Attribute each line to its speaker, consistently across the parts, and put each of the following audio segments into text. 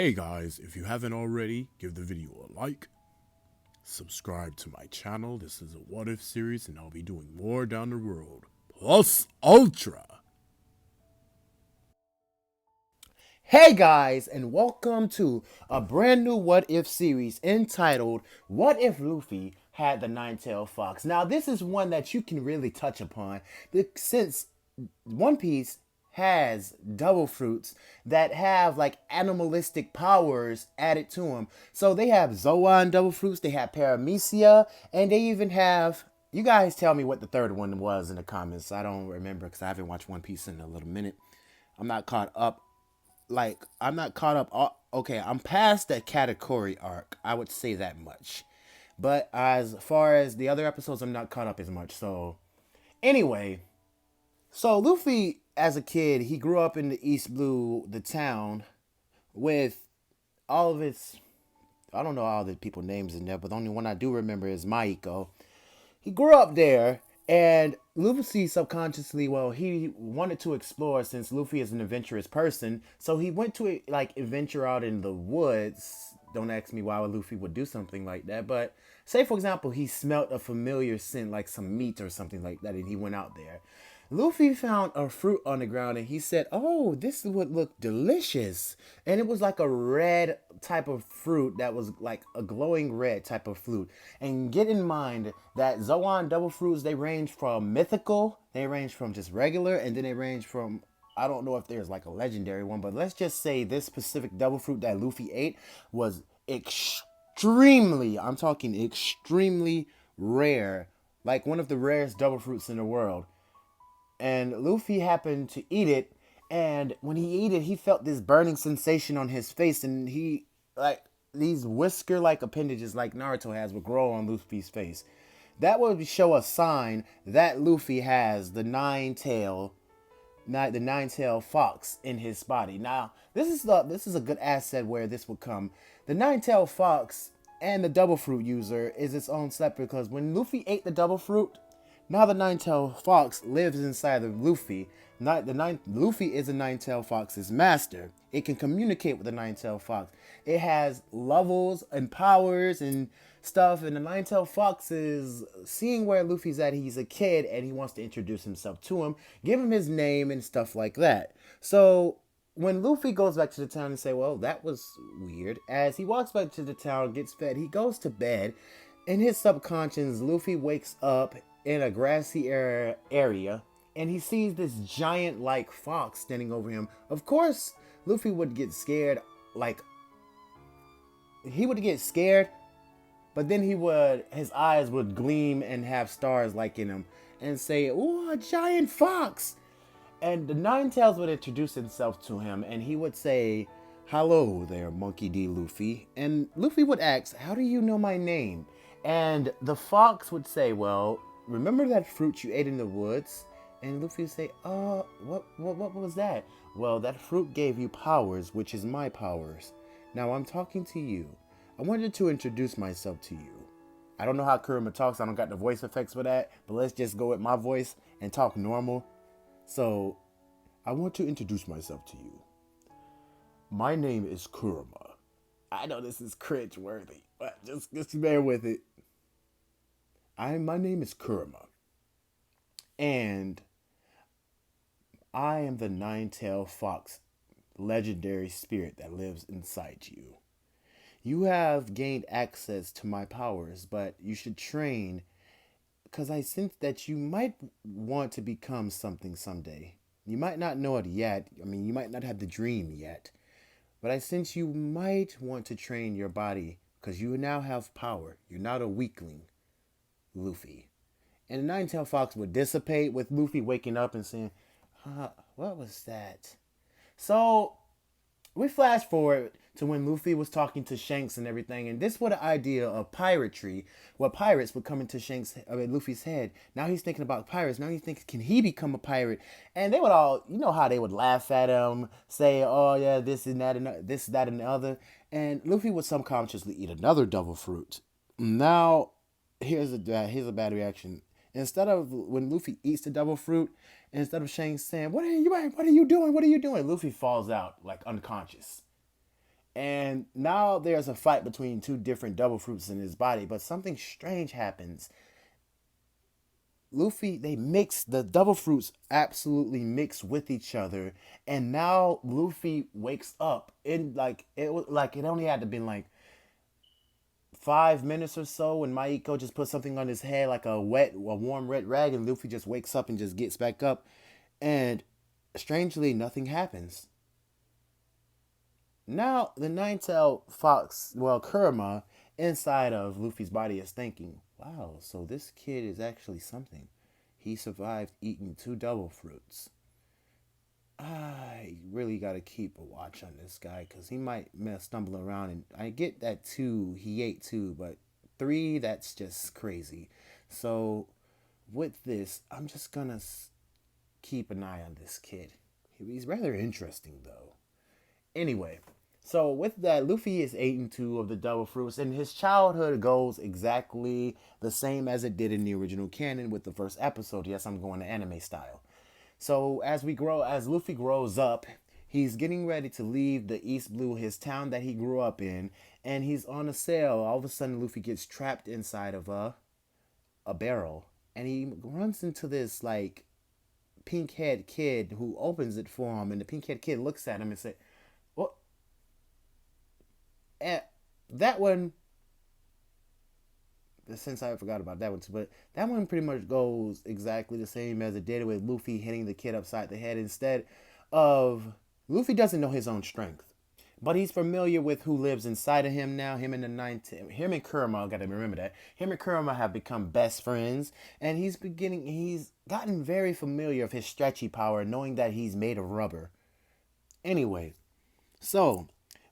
Speaker 1: Hey guys, if you haven't already, give the video a like, subscribe to my channel. This is a what if series and I'll be doing more down the road. Plus Ultra!
Speaker 2: Hey guys, and welcome to a brand new What If series entitled What If Luffy Had the Nine-Tailed Fox? Now, this is one that you can really touch upon since One Piece has double fruits that have like animalistic powers added to them. So they have Zoan double fruits, they have Paramecia, and they even have. You guys tell me what the third one was in the comments. I don't remember because I haven't watched One Piece in a little minute. I'm not caught up I'm not caught up. Okay, I'm past that category arc. I would say that much. But as far as the other episodes, I'm not caught up as much. So, anyway, so Luffy, as a kid, he grew up in the East Blue, the town, with all of its. I don't know all the people names in there, but the only one I do remember is Maiko. He grew up there, and Luffy subconsciously, well, he wanted to explore since Luffy is an adventurous person. So he went to like adventure out in the woods. Don't ask me why Luffy would do something like that, but say for example, he smelt a familiar scent like some meat or something like that, and he went out there. Luffy found a fruit on the ground and he said, "Oh, this would look delicious." And it was like a red type of fruit that was like a glowing red type of fruit. And get in mind that Zoan double fruits, they range from mythical, they range from just regular, and then they range from, I don't know if there's like a legendary one, but let's just say this specific double fruit that Luffy ate was extremely, I'm talking extremely rare, like one of the rarest double fruits in the world. And Luffy happened to eat it, and when he ate it, he felt this burning sensation on his face, and he like these whisker-like appendages like Naruto has would grow on Luffy's face. That would show a sign that Luffy has the nine-tailed fox in his body. Now, this is a good asset where this would come. The nine-tailed fox and the double fruit user is its own separate because when Luffy ate the double fruit, now the nine-tailed fox lives inside of Luffy. Luffy is a nine-tailed fox's master. It can communicate with the nine-tailed fox. It has levels and powers and stuff. And the nine-tailed fox is seeing where Luffy's at. He's a kid and he wants to introduce himself to him, give him his name and stuff like that. So when Luffy goes back to the town and say, "Well, that was weird," as he walks back to the town, gets fed, he goes to bed. In his subconscious, Luffy wakes up in a grassy area and he sees this giant like fox standing over him. Of course, Luffy would get scared, like he would get scared, but then his eyes would gleam and have stars like in them and say, "Oh, a giant fox." And the Nine Tails would introduce himself to him and he would say, "Hello there, Monkey D. Luffy." And Luffy would ask, "How do you know my name?" And the fox would say, "Well, remember that fruit you ate in the woods?" And Luffy would say, what was that?" "Well, that fruit gave you powers, which is my powers. Now I'm talking to you. I wanted to introduce myself to you." I don't know how Kurama talks. I don't got the voice effects for that, but let's just go with my voice and talk normal. So, "I want to introduce myself to you. My name is Kurama." I know this is cringe worthy, but just bear with it. My name is Kurama, and I am the nine-tailed fox legendary spirit that lives inside you. You have gained access to my powers, but you should train because I sense that you might want to become something someday. You might not know it yet. I mean, you might not have the dream yet, but I sense you might want to train your body because you now have power. You're not a weakling, Luffy. And the nine-tailed fox would dissipate with Luffy waking up and saying, "What was that?" So we flash forward to when Luffy was talking to Shanks and everything, and this was the idea of piratery, where pirates would come into Luffy's head. Now he's thinking about pirates. Now he's thinking, can he become a pirate? And they would all, you know how they would laugh at him, say, "Oh yeah, this and that, and this, that, and the other." And Luffy would subconsciously eat another devil fruit. Now, here's a bad reaction. Instead of when Luffy eats the devil fruit, instead of Shanks saying, What are you doing? What are you doing?" Luffy falls out like unconscious. And now there's a fight between two different devil fruits in his body, but something strange happens. Luffy, they mix the devil fruits absolutely mix with each other, and now Luffy wakes up in like it was like it only had to been like 5 minutes or so when Maiko just put something on his head like a warm red rag, and Luffy just wakes up and just gets back up, and strangely nothing happens. Now the nine-tailed fox, well Kurama, inside of Luffy's body is thinking, "Wow, so this kid is actually something. He survived eating two devil fruits. I really got to keep a watch on this guy because he might stumble around. And I get that two, he ate two, but three, that's just crazy. So with this, I'm just gonna keep an eye on this kid. He's rather interesting though. Anyway, so with that, Luffy is eating two of the devil fruits, and his childhood goes exactly the same as it did in the original canon with the first episode. Yes, I'm going to anime style. So as Luffy grows up, he's getting ready to leave the East Blue, his town that he grew up in, and he's on a sail. All of a sudden, Luffy gets trapped inside of a barrel, and he runs into this like pink head kid who opens it for him, and the pink head kid looks at him and says, "Well, eh, that one." Since I forgot about that one too, but that one pretty much goes exactly the same as it did with Luffy hitting the kid upside the head. Instead of Luffy doesn't know his own strength, but he's familiar with who lives inside of him now. Him and Kurama, gotta remember that. Him and Kurama have become best friends, and he's gotten very familiar of his stretchy power, knowing that he's made of rubber. Anyway, so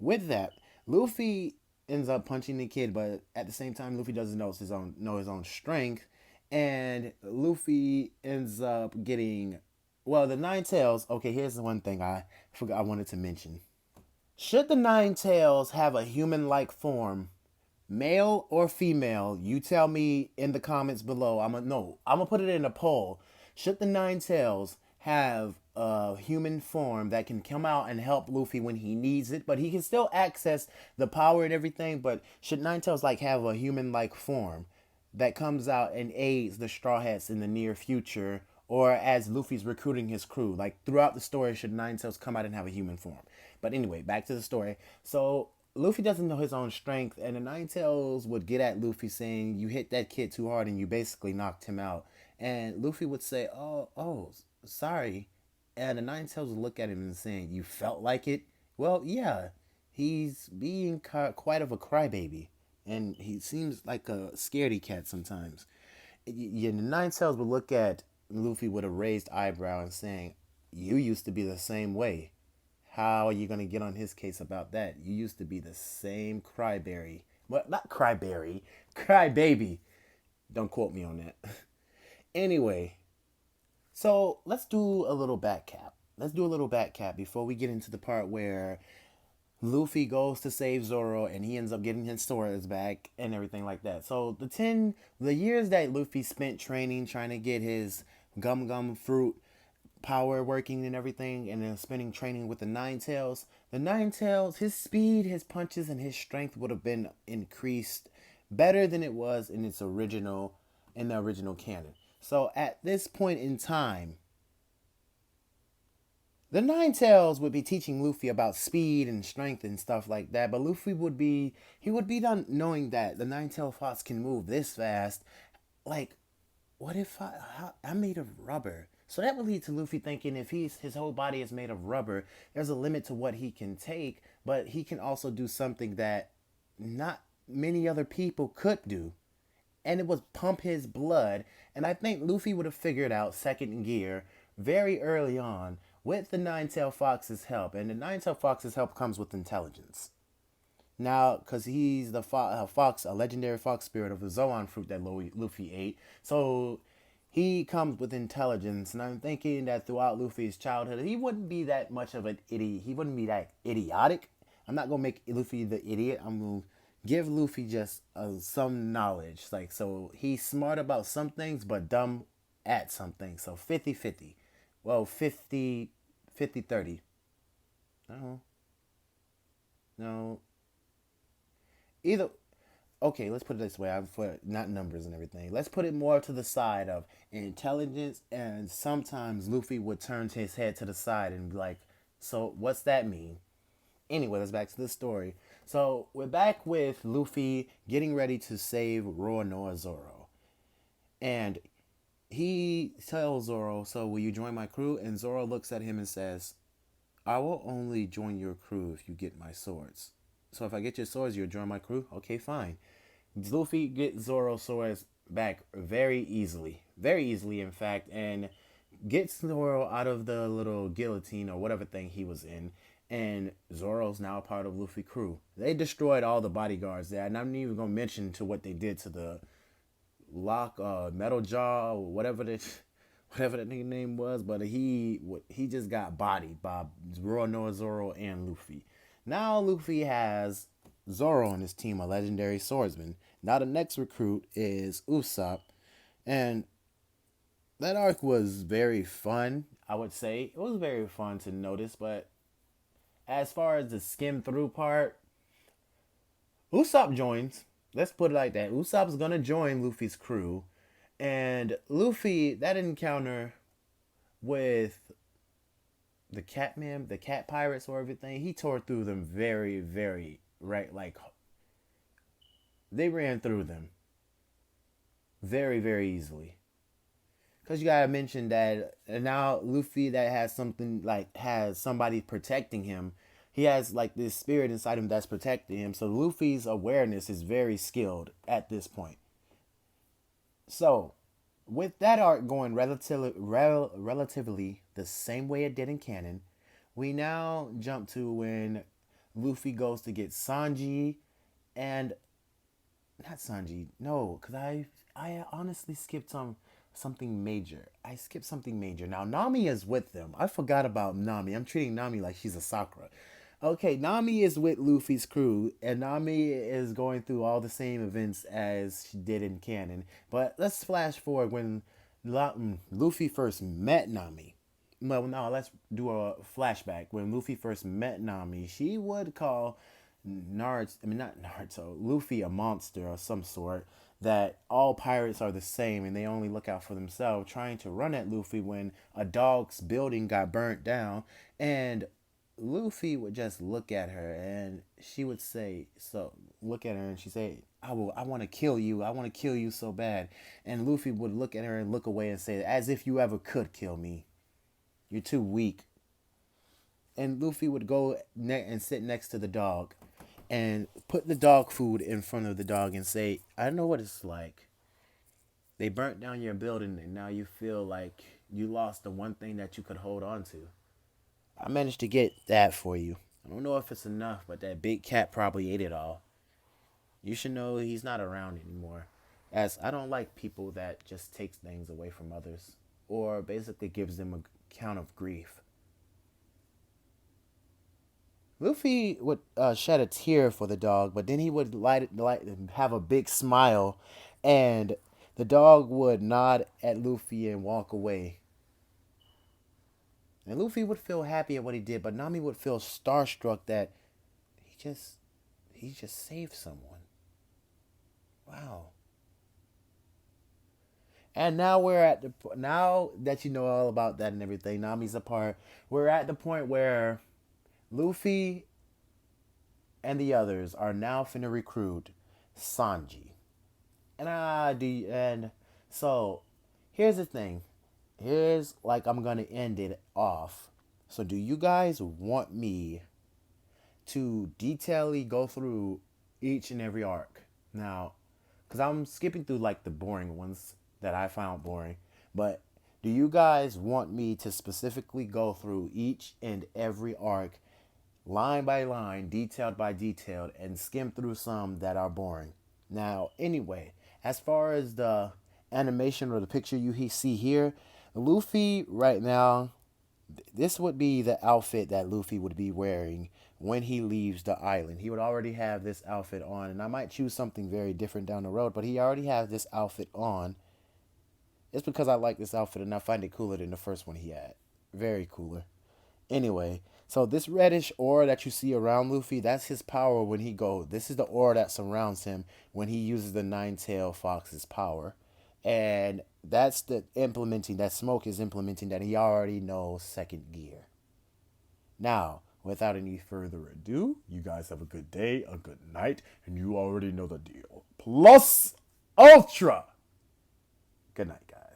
Speaker 2: with that, Luffy ends up punching the kid, but at the same time, Luffy doesn't know his own strength, and Luffy ends up getting well the nine tails. Okay, here's the one thing I forgot I wanted to mention. Should the nine tails have a human-like form, male or female? You tell me in the comments below. I'm gonna put it in a poll. Should the nine tails have a human form that can come out and help Luffy when he needs it, but he can still access the power and everything? But should nine tails like have a human like form that comes out and aids the Straw Hats in the near future, or as Luffy's recruiting his crew? Like throughout the story, should Nine Tails come out and have a human form? But anyway, back to the story. So Luffy doesn't know his own strength, and the Nine Tails would get at Luffy saying, "You hit that kid too hard, and you basically knocked him out." And Luffy would say, "Oh, sorry." And the Nine Tails would look at him and saying, "You felt like it?" Well, yeah, he's being quite of a crybaby, and he seems like a scaredy cat sometimes. The Nine Tails would look at Luffy with a raised eyebrow and saying, "You used to be the same way. How are you going to get on his case about that? You used to be the same cryberry." Well, not cryberry, crybaby. Don't quote me on that. Anyway, so let's do a little back cap. Let's do a little back cap before we get into the part where Luffy goes to save Zoro and he ends up getting his swords back and everything like that. So the years that Luffy spent training, trying to get his gum gum fruit power working and everything, and then spending training with the Nine Tails. The Nine Tails, his speed, his punches, and his strength would have been increased better than it was in the original canon. So at this point in time, the Nine Tails would be teaching Luffy about speed and strength and stuff like that, but he would be done knowing that the Nine Tailed Fox can move this fast. Like, what if I'm made of rubber? So that would lead to Luffy thinking if his whole body is made of rubber, there's a limit to what he can take, but he can also do something that not many other people could do. And it was pump his blood. And I think Luffy would have figured out second gear very early on with the Nine-Tailed Fox's help. And the Nine-Tailed Fox's help comes with intelligence. Now, because he's the fox, a legendary fox spirit of the Zoan fruit that Luffy ate. So he comes with intelligence. And I'm thinking that throughout Luffy's childhood, he wouldn't be that much of an idiot. He wouldn't be that idiotic. I'm not going to make Luffy the idiot. I'm going to give Luffy just some knowledge. Like, so he's smart about some things, but dumb at some things. So 50-50. Well, 50-30. I don't know. No, either. Okay, let's put it this way. I put not numbers and everything. Let's put it more to the side of intelligence, and sometimes Luffy would turn his head to the side and be like, "So what's that mean?" Anyway, let's back to the story. So we're back with Luffy getting ready to save Roronoa Zoro, and he tells Zoro, "So will you join my crew?" And Zoro looks at him and says, "I will only join your crew if you get my swords. So if I get your swords, you'll join my crew? Okay, fine." Luffy gets Zoro's swords back very easily, in fact, and gets Zoro out of the little guillotine or whatever thing he was in. And Zoro's now part of Luffy crew. They destroyed all the bodyguards there, and I'm not even gonna mention to what they did to the Lock, Metal Jaw, or whatever the whatever that nigga name was, but he just got bodied by Roronoa Zoro and Luffy. Now Luffy has Zoro on his team, a legendary swordsman. Now the next recruit is Usopp, and that arc was very fun. I would say it was very fun to notice, but as far as the skim through part, Usopp joins. Let's put it like that. Usopp's gonna join Luffy's crew, and Luffy, that encounter with the cat pirates or everything, he tore through them very right. Like they ran through them very easily. Cause you gotta mention that now Luffy that has something like has somebody protecting him. He has like this spirit inside him that's protecting him. So Luffy's awareness is very skilled at this point. So with that arc going relatively the same way it did in canon, we now jump to when Luffy goes to get Sanji and not Sanji. No, because I honestly skipped something major. I skipped something major. Now Nami is with them. I forgot about Nami. I'm treating Nami like she's a Sakura. Okay, Nami is with Luffy's crew, and Nami is going through all the same events as she did in canon. But let's flash forward when Luffy first met Nami. Well, no, let's do a flashback. When Luffy first met Nami, she would call Naruto, I mean not Naruto, Luffy a monster of some sort. That all pirates are the same and they only look out for themselves, trying to run at Luffy when a dog's building got burnt down, and Luffy would just look at her and she would say, so look at her and she say, I want to kill you. I want to kill you so bad. And Luffy would look at her and look away and say, as if you ever could kill me. You're too weak. And Luffy would go and sit next to the dog and put the dog food in front of the dog and say, I know what it's like. They burnt down your building and now you feel like you lost the one thing that you could hold on to. I managed to get that for you. I don't know if it's enough, but that big cat probably ate it all. You should know he's not around anymore. As I don't like people that just takes things away from others or basically gives them a count of grief. Luffy would shed a tear for the dog, but then he would have a big smile, and the dog would nod at Luffy and walk away. And Luffy would feel happy at what he did, but Nami would feel starstruck that he just he just saved someone. Wow. And now now that you know all about that and everything, Nami's apart. We're at the point where Luffy and the others are now finna recruit Sanji. And so here's the thing. Here's like I'm gonna end it off. So do you guys want me to detailedly go through each and every arc? Now, because I'm skipping through like the boring ones that I found boring. But do you guys want me to specifically go through each and every arc line by line, detailed by detailed, and skim through some that are boring? Now, anyway, as far as the animation or the picture you see here, Luffy right now, this would be the outfit that Luffy would be wearing when he leaves the island. He would already have this outfit on, and I might choose something very different down the road, but he already has this outfit on. It's because I like this outfit and I find it cooler than the first one he had. Very cooler. Anyway, so this reddish aura that you see around Luffy, that's his power when he goes. This is the aura that surrounds him when he uses the nine-tailed fox's power. And that's the implementing, that smoke is implementing that he already knows second gear. Now, without any further ado, you guys have a good day, a good night, and you already know the deal. Plus Ultra! Good night, guys.